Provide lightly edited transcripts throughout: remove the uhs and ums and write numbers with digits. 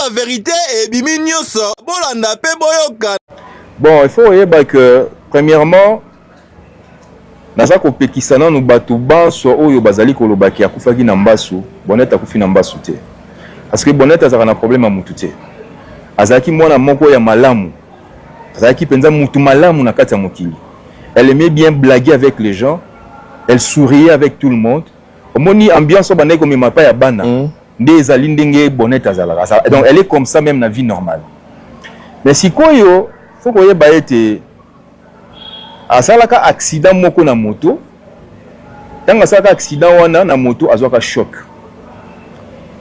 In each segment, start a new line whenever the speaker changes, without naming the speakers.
la vérité et biminyoso. Bolanda pe boyoka.
Bon, il faut dire que premièrement, naza ko pekisana no bato banso oyo bazali ko lobaki akufaki na mbasu, Bonnet akufi na mbasu te. Parce que Bonnet azaka na problème à mutu te. Azaki mwana moko ya malamu. Azaki penza mutu malamu na kati ya mokili. Elle aimait bien blaguer avec les gens. Elle souriait avec tout le monde. Omoni ambiance banaye comme mapa ya bana. Nde ezali ndenge Bonnet azalaka. Donc elle est comme ça même na vie normale. Mais si koyo faut que ba ete asalaka accident moko na moto. Tanga asalaka accident wana na moto azwaka choc.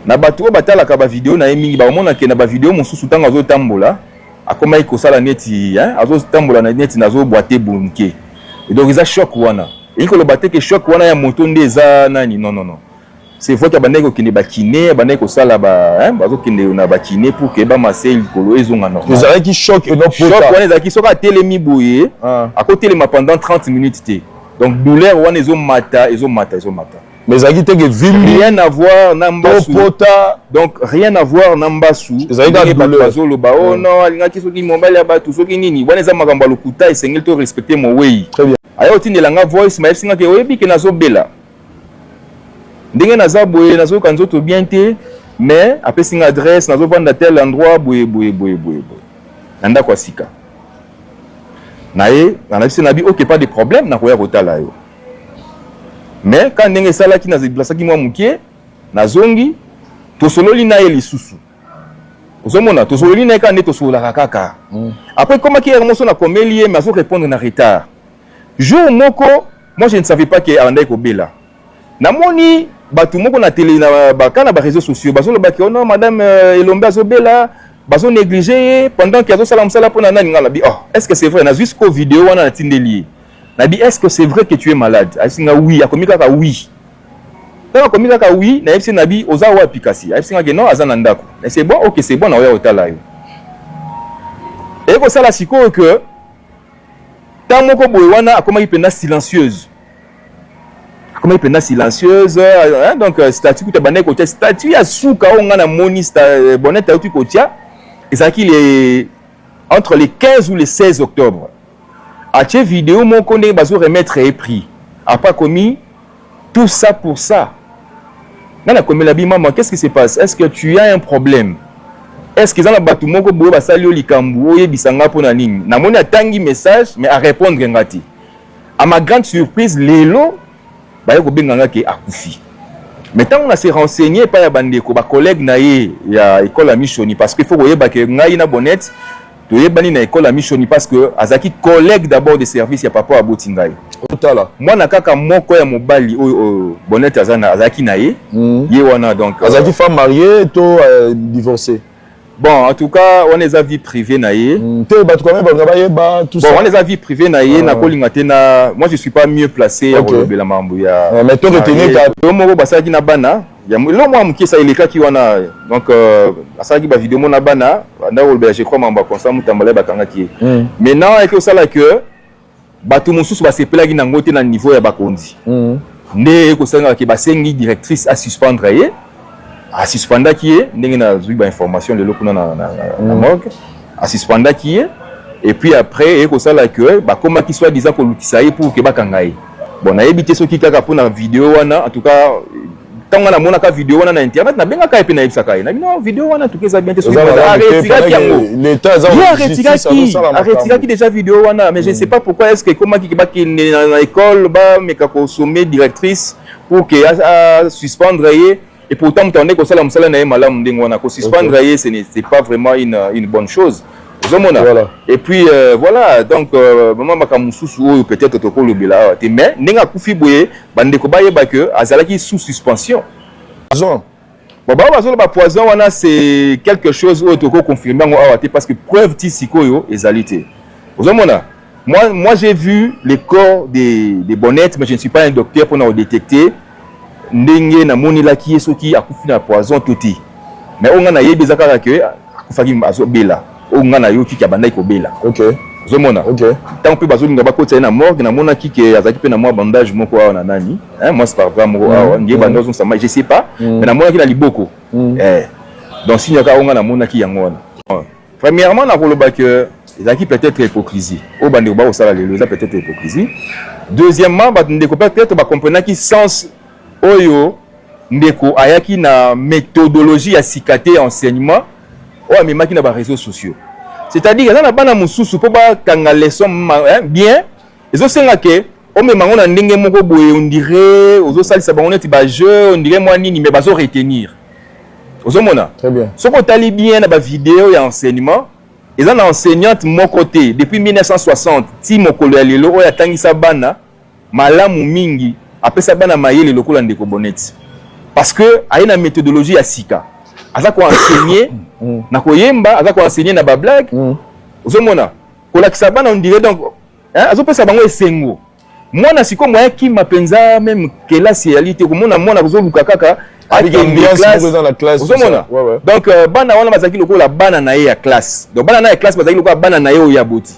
Na bato batalaka ba vidéo na mingi ba mona ke na ba vidéo mosusu tanga azo tambola akoma iko sala neti azo tambola na neti nazo boite bunke. Et donc ils a choc wana. Et ko lo batte ke choc wana ya moto ndeza nani non. C'est vrai que bandeko kine ba kiné bandeko sala ba bazo kine na ba kiné pour que ba masel kolo ezonga normal.
Vous avez qui choc et non pota.
Choc wana ezaki soka telemi boye à côté les pendant 30 minutes té. Donc douleur wana ezomata. Mais
ezaki te que
rien à voir nambasu. Donc rien à voir nambasu.
Ezaki ba
bazolo ba oh non alingaki soki mobile ya batu soki nini wana eza makambo lokuta esengeli to respecter mon way.
Très bien.
Ayo tindelanga voice ma esinga ke oyebi ke nazobela. Ndenge naza boye nazo kanzoto bien te mais apesi nga adresse nazo vanda tel endroit boye. Nanda kwa sika. Nae anabisi nabi OK pas de problème na koya kotala yo. Mais quand ndenge sala ki naziblasaki mwa mukie nazongi tosololi na ye lisusu. Ozomona tosololi na ka neto sola kaka. Après comment qui remonte na komeli mais azo répondre na retard. Jour moko moi je ne savais pas que andai ko bela. Namoni batu moko na télé na bakana ba réseaux sociaux bazo lobaki oh non madame Elombe azobela bazo négliger pendant qu'il y a sala msala pona nani ngala bi oh est-ce que c'est vrai na jusqu'au vidéo wana na tindeli na bi est-ce que c'est vrai que tu es malade asinga oui akomika ka oui tant akomika ka oui na yebisi na bi oza wa pikasi asinga ke non azana ndako et c'est bon OK c'est bon na oya otala yo et ko sala siko que tant moko boye wana akomaki pena silencieuse. Comment il peut silencieuse donc statut que tu as côté statut à souka on a moni Bonnet à tu côté et ça qu'il est entre les 15 ou les 16 octobre à cette vidéo mon connaît bazo remettre et prix a pas commis tout ça pour ça nana comme la maman qu'est-ce qui se passe est-ce que tu as un problème est-ce que dans la batu moko boye basali o likambu oye bisanga pona nini na moni atangi message mais à répondre ngati à ma grande surprise lelo baye ko benganga ke akufi. Maintenant on a se renseigné par ya bandeko ba collègue na ye ya école à Michoni parce que faut koyeba ke ngai na Bonnet to yebani na école à Michoni parce que azaki collègue d'abord de service ya papa abotingai.
Otala.
Moi na kaka moko ya mobali o Bonnet azaki na ye ye wana donc
azaki femme mariée to divorcée.
Bon, en tout cas, on les a vie privée naïe.
Tout ça.
Bon, on les a vie privée naïe. Moi, je suis pas mieux placé.
Mais toi, retenez
donc, ça qui va vidéo mon abana. Je crois que constat mutambale bakangaki. Maintenant, avec ça là que bateau monsus va se plaguer dans côté dans niveau ya bakondi. Ne ko sanga ki basengi directrice à suspendre aye. À suspendre qui est ndenge na zuba information de lokuna na morgue à suspendre qui est et puis après et ko sala que ba comment qui soit disant ko lukisa ye pour que bakangai bon na yebite so ki kaka pour na vidéo wana en tout cas tanga na mona ka vidéo wana na internet na benga ka epi na yebisa kai na non vidéo wana tout ça bien te so
l'état
arrêtira qui déjà vidéo wana mais je ne sais pas pourquoi est-ce que comment qui na école ba mais ka consommer directrice pour que suspendre ye. Et pourtant, on est comme ça, suspendre, c'est pas vraiment une bonne chose. Voilà. Et puis, voilà, donc, maman Makamousou, peut-être, mais, Nenga Koufi Bouye, Bandeko Baye Bake, Azalaki sous suspension.
Poison.
Bon, poison, c'est quelque chose où tu peux confirmer, parce que preuve Tissiko, ezalité. Moi, j'ai vu les corps des bonnettes, mais je ne suis pas un docteur pour nous détecter. Ndenge na moni la ki soki akufi na poison toti mais on na yebeza kaka ke akufaki azobela on na yo ki kabanda ko bela
OK
zomona OK tant pe bazo linga bakota na morgue na mona ki ke azaki pe na moi bandage moko na nani moi c'est par exemple moko ngie bandazo sama je sais pas mais na mona ki na liboko donc si nyaka onga na mona ki yango wana premièrement na koloba que ezaki peut-être hypocrisie au bande ba osala lelo ça peut-être hypocrisie deuxièmement ba ndeko peut-être ba comprendre ki sens oyo ndeko ayaki na méthodologie ya sikate enseignement o amemaki na ba réseaux sociaux c'est-à-dire que na bana mususu po ba kanga leçon bien ezo senga ke o memango na ndenge moko boye on dirait ozo salisa bango neti ba jeu on dirait moi nini mais bazo retenir ozo mona
très bien
soko tali bien na ba vidéo ya enseignement eza na enseignante mon côté depuis 1960 ti mokolo ya lelo oyo atangisa bana malamu mingi apesa bana mayele lokola ndeko boneti parce que aye na méthodologie ya sika aza ko enseigner na koyemba aza ko enseigner na ba blague ozomona kolakisa bana on dirait donc azo pesa bango esengo mwana siko moya ki mapenza même classe ya lité komona mwana kozoluka kaka avec ambiance
dans la classe
ozomona donc bana wana bazaki lokola bana na ye ya classe donc bana na ya classe bazaki lokola bana na ye oya boti